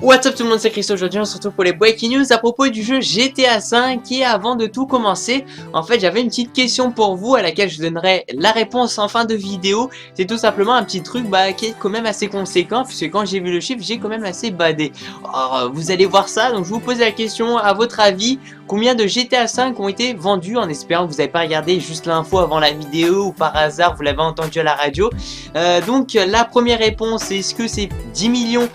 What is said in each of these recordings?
What's up tout le monde, c'est Chris. Aujourd'hui on se retrouve pour les Breaking News à propos du jeu GTA V. Et avant de tout commencer, en fait j'avais une petite question pour vous à laquelle je donnerai la réponse en fin de vidéo. C'est tout simplement un petit truc qui est quand même assez conséquent, puisque quand j'ai vu le chiffre j'ai quand même assez badé. Alors, vous allez voir ça, donc je vous pose la question, à votre avis, combien de GTA V ont été vendus, en espérant que vous n'avez pas regardé juste l'info avant la vidéo ou par hasard vous l'avez entendu à la radio. Donc la première réponse, est-ce que c'est 10 millions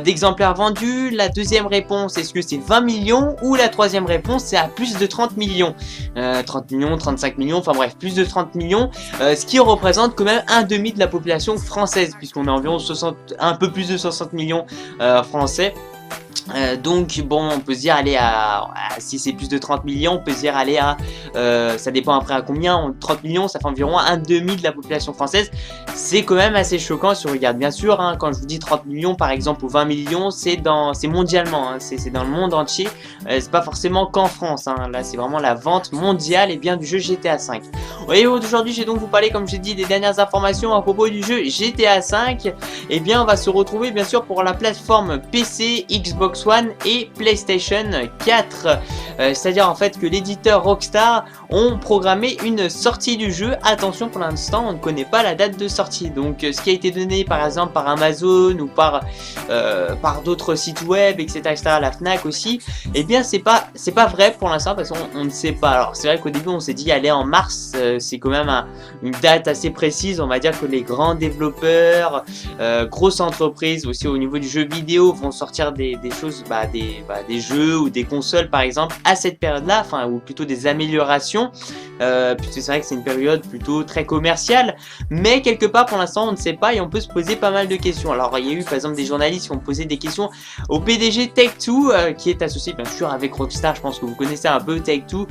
d'exemplaires vendus? La deuxième réponse, est-ce que c'est 20 millions? Ou la troisième réponse, c'est à plus de 30 millions. 30 millions, 35 millions, enfin bref, plus de 30 millions, ce qui représente quand même un demi de la population française, puisqu'on a environ 60, un peu plus de 60 millions français. Donc bon, on peut se dire aller si c'est plus de 30 millions, on peut se dire aller à ça dépend après à combien. 30 millions ça fait environ un demi de la population française. C'est quand même assez choquant si on regarde, bien sûr, hein, quand je vous dis 30 millions par exemple ou 20 millions, c'est mondialement, hein, c'est dans le monde entier, c'est pas forcément qu'en France, hein. Là c'est vraiment la vente mondiale et bien du jeu GTA V. Et aujourd'hui je vais donc vous parler, comme j'ai dit, des dernières informations à propos du jeu GTA V. Et bien on va se retrouver bien sûr pour la plateforme PC, Xbox One et PlayStation 4. C'est-à-dire en fait que l'éditeur Rockstar ont programmé une sortie du jeu. Attention, pour l'instant on ne connaît pas la date de sortie. Donc ce qui a été donné par exemple par Amazon ou par d'autres sites web, etc., la Fnac aussi, et bien c'est pas vrai pour l'instant, parce qu'on ne sait pas. Alors c'est vrai qu'au début on s'est dit aller en mars, c'est quand même une date assez précise. On va dire que les grands développeurs, grosses entreprises aussi au niveau du jeu vidéo vont sortir des choses, des jeux ou des consoles par exemple à cette période là, enfin, ou plutôt des améliorations, puisque c'est vrai que c'est une période plutôt très commerciale, mais quelque part pour l'instant on ne sait pas et on peut se poser pas mal de questions. Alors il y a eu par exemple des journalistes qui ont posé des questions au PDG Take-Two, qui est associé bien sûr avec Rockstar, je pense que vous connaissez un peu Take-Two,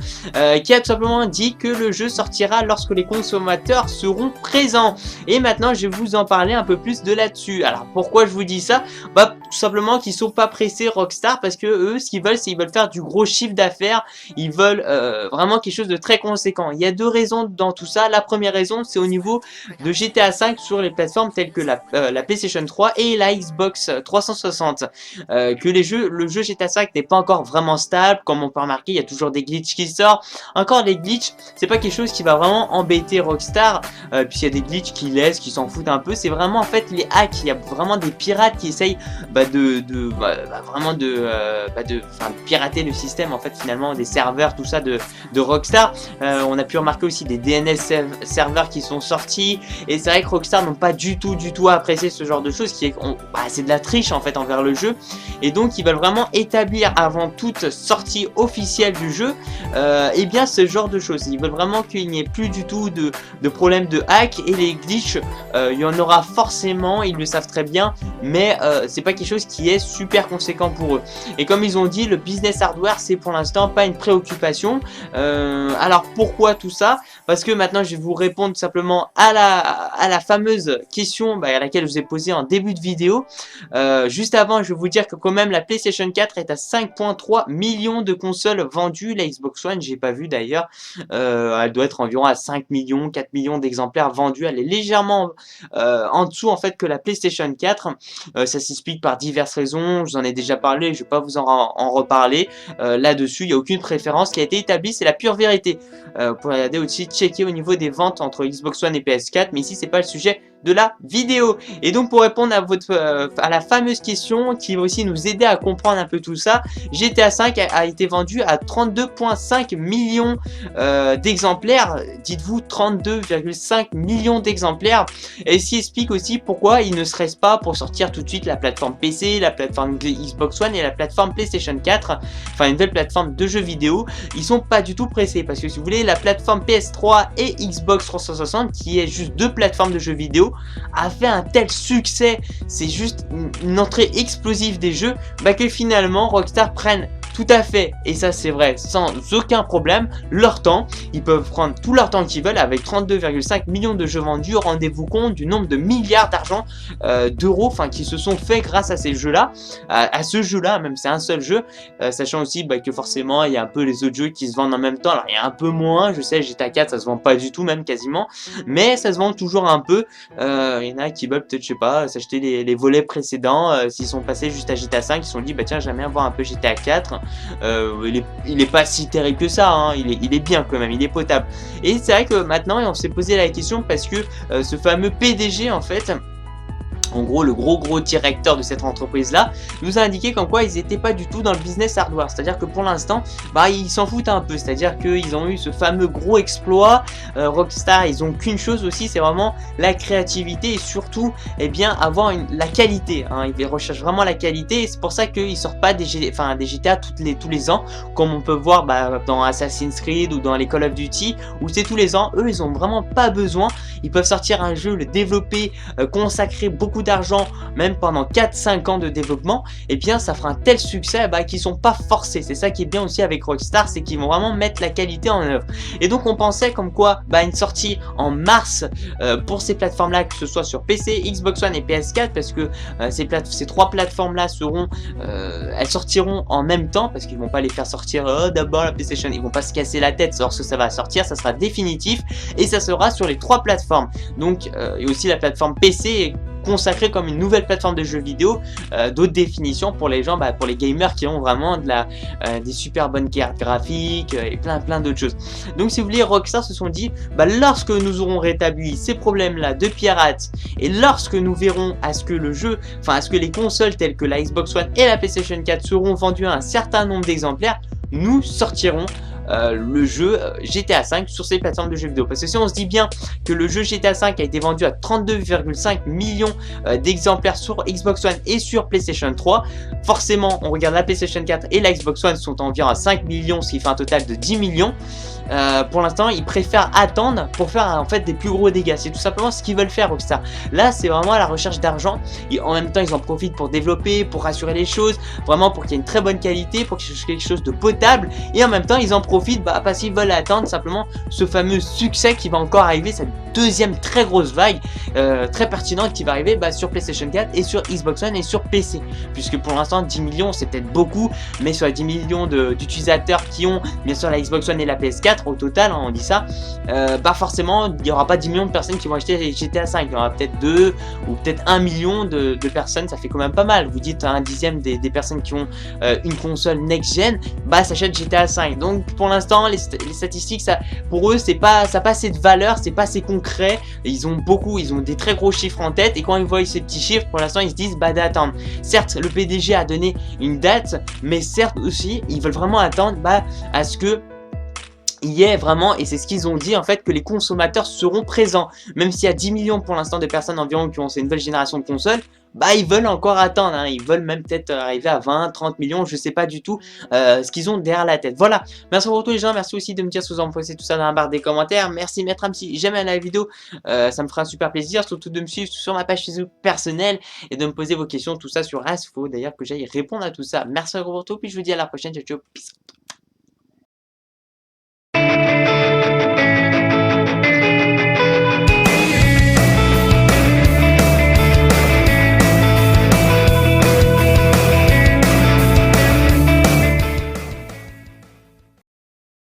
qui a tout simplement dit que le jeu sortira lorsque les consommateurs seront présents. Et maintenant je vais vous en parler un peu plus de là-dessus. Alors pourquoi je vous dis ça? Tout simplement qu'ils sont pas pressés Rockstar, parce que eux ce qu'ils veulent, c'est qu'ils veulent faire du gros chiffre d'affaires, ils veulent vraiment quelque chose de très conséquent. Il y a deux raisons dans tout ça. La première raison, c'est au niveau de GTA V sur les plateformes telles que la PlayStation 3 et la Xbox 360, que le jeu GTA V n'est pas encore vraiment stable. Comme on peut remarquer, il y a toujours des glitches qui sortent. Encore des glitches, c'est pas quelque chose qui va vraiment embêter Rockstar, puisqu'il y a des glitches qui s'en foutent un peu. C'est vraiment en fait les hacks. Il y a vraiment des pirates qui essayent de pirater le système en fait, finalement, des serveurs, tout ça de Rockstar. On a pu remarquer aussi des DNS serveurs qui sont sortis, et c'est vrai que Rockstar n'ont pas du tout apprécié ce genre de choses, c'est de la triche en fait envers le jeu, et donc ils veulent vraiment établir avant toute sortie officielle du jeu et bien ce genre de choses. Ils veulent vraiment qu'il n'y ait plus du tout de problème de hack, et les glitches, il y en aura forcément, ils le savent très bien, mais c'est pas quelque chose qui est super conséquent pour eux. Et comme ils ont dit, le business hardware c'est pour l'instant pas une préoccupation. Alors pourquoi tout ça? Parce que maintenant je vais vous répondre simplement à la fameuse question à laquelle je vous ai posé en début de vidéo. Juste avant, je vais vous dire que quand même la PlayStation 4 est à 5,3 millions de consoles vendues. La Xbox One, j'ai pas vu d'ailleurs, elle doit être environ à 5 millions, 4 millions d'exemplaires vendus. Elle est légèrement en dessous en fait que la PlayStation 4. Ça s'explique par diverses raisons, je vous en ai déjà parlé, je vais pas vous en reparler là-dessus. Il n'y a aucune préférence qui a été établie, c'est la pure vérité. Vous pouvez regarder aussi, checker au niveau des ventes entre Xbox One et PS4, mais ici c'est pas le sujet de la vidéo. Et donc pour répondre à la fameuse question qui va aussi nous aider à comprendre un peu tout ça, GTA V a été vendu à 32,5 millions d'exemplaires. Dites-vous 32,5 millions d'exemplaires. Et ce qui explique aussi pourquoi il ne se reste pas pour sortir tout de suite la plateforme PC, la plateforme Xbox One et la plateforme PlayStation 4, enfin une nouvelle plateforme de jeux vidéo. Ils sont pas du tout pressés, parce que si vous voulez, la plateforme PS3 et Xbox 360, qui est juste deux plateformes de jeux vidéo, a fait un tel succès, c'est juste une entrée explosive des jeux, que finalement Rockstar prenne tout à fait, et ça c'est vrai, sans aucun problème, leur temps. Ils peuvent prendre tout leur temps qu'ils veulent avec 32,5 millions de jeux vendus. Rendez-vous compte du nombre de milliards d'argent d'euros, enfin qui se sont faits grâce à ces jeux-là, à ce jeu-là, même c'est un seul jeu, sachant aussi que forcément il y a un peu les autres jeux qui se vendent en même temps. Alors il y a un peu moins, je sais, GTA 4 ça se vend pas du tout, même quasiment, mais ça se vend toujours un peu. Il y en a qui veulent peut-être, je sais pas, s'acheter les volets précédents, s'ils sont passés juste à GTA 5, ils se sont dit bah tiens j'aime bien voir un peu GTA 4. Il est pas si terrible que ça, hein. Il est bien quand même, il est potable. Et c'est vrai que maintenant on s'est posé la question parce que ce fameux PDG en fait, en gros le gros directeur de cette entreprise là, nous a indiqué comme quoi ils n'étaient pas du tout dans le business hardware. C'est à dire que pour l'instant ils s'en foutent un peu, c'est à dire qu'ils ont eu ce fameux gros exploit. Rockstar ils ont qu'une chose aussi, c'est vraiment la créativité et surtout bien avoir la qualité, hein. Ils recherchent vraiment la qualité et c'est pour ça qu'ils sortent pas des GTA tous les ans comme on peut voir dans Assassin's Creed ou dans les Call of Duty où c'est tous les ans. Eux ils ont vraiment pas besoin, ils peuvent sortir un jeu, le développer, consacrer beaucoup d'argent, même pendant 4-5 ans de développement, et bien ça fera un tel succès qu'ils sont pas forcés. C'est ça qui est bien aussi avec Rockstar, c'est qu'ils vont vraiment mettre la qualité en œuvre. Et donc on pensait comme quoi une sortie en mars pour ces plateformes là, que ce soit sur PC, Xbox One et PS4, parce que ces trois plateformes là seront elles sortiront en même temps, parce qu'ils vont pas les faire sortir d'abord la PlayStation, ils vont pas se casser la tête lorsque ça va sortir, ça sera définitif et ça sera sur les trois plateformes. Donc et aussi la plateforme PC consacrée comme une nouvelle plateforme de jeux vidéo, d'autres définitions pour les gens, pour les gamers qui ont vraiment des super bonnes cartes graphiques et plein d'autres choses. Donc si vous voulez, Rockstar se sont dit, lorsque nous aurons rétabli ces problèmes là de pirates et lorsque nous verrons à ce que à ce que les consoles telles que la Xbox One et la PlayStation 4 seront vendues à un certain nombre d'exemplaires, nous sortirons le jeu GTA 5 sur ces plateformes de jeux vidéo. Parce que si on se dit bien que le jeu GTA 5 a été vendu à 32,5 millions d'exemplaires sur Xbox One et sur PlayStation 3, forcément on regarde la PlayStation 4 et la Xbox One sont environ à 5 millions, ce qui fait un total de 10 millions. Pour l'instant ils préfèrent attendre pour faire en fait des plus gros dégâts. C'est tout simplement ce qu'ils veulent faire Rockstar. Là c'est vraiment à la recherche d'argent et en même temps ils en profitent pour développer, pour rassurer les choses, vraiment pour qu'il y ait une très bonne qualité, pour qu'il y ait quelque chose de potable, et en même temps ils en profitent parce qu'ils veulent attendre simplement ce fameux succès qui va encore arriver, cette deuxième très grosse vague très pertinente qui va arriver sur PlayStation 4 et sur Xbox One et sur PC, puisque pour l'instant 10 millions c'est peut-être beaucoup, mais sur les 10 millions d'utilisateurs qui ont bien sûr la Xbox One et la PS4 au total, on dit ça, forcément il n'y aura pas 10 millions de personnes qui vont acheter GTA 5, il y aura peut-être 2 ou peut-être 1 million de personnes, ça fait quand même pas mal. Vous dites un dixième des personnes qui ont une console next-gen s'achètent GTA 5. Donc pour l'instant les statistiques, pour eux ça n'a pas assez de valeur, c'est pas assez concret. Ils ont des très gros chiffres en tête et quand ils voient ces petits chiffres, pour l'instant ils se disent d'attendre. Certes le PDG a donné une date, mais certes aussi ils veulent vraiment attendre à ce que il y est vraiment, et c'est ce qu'ils ont dit en fait, que les consommateurs seront présents. Même s'il y a 10 millions pour l'instant de personnes environ qui ont ces nouvelles générations de consoles, ils veulent encore attendre, hein. Ils veulent même peut-être arriver à 20, 30 millions, je sais pas du tout ce qu'ils ont derrière la tête. Voilà, merci pour tous les gens, merci aussi de me dire ce que vous en pensez tout ça dans la barre des commentaires. Merci de mettre un petit j'aime à la vidéo, ça me fera super plaisir, surtout de me suivre sur ma page Facebook personnelle et de me poser vos questions, tout ça sur Asfo, d'ailleurs que j'aille répondre à tout ça. Merci pour tout, puis je vous dis à la prochaine, ciao ciao, peace out.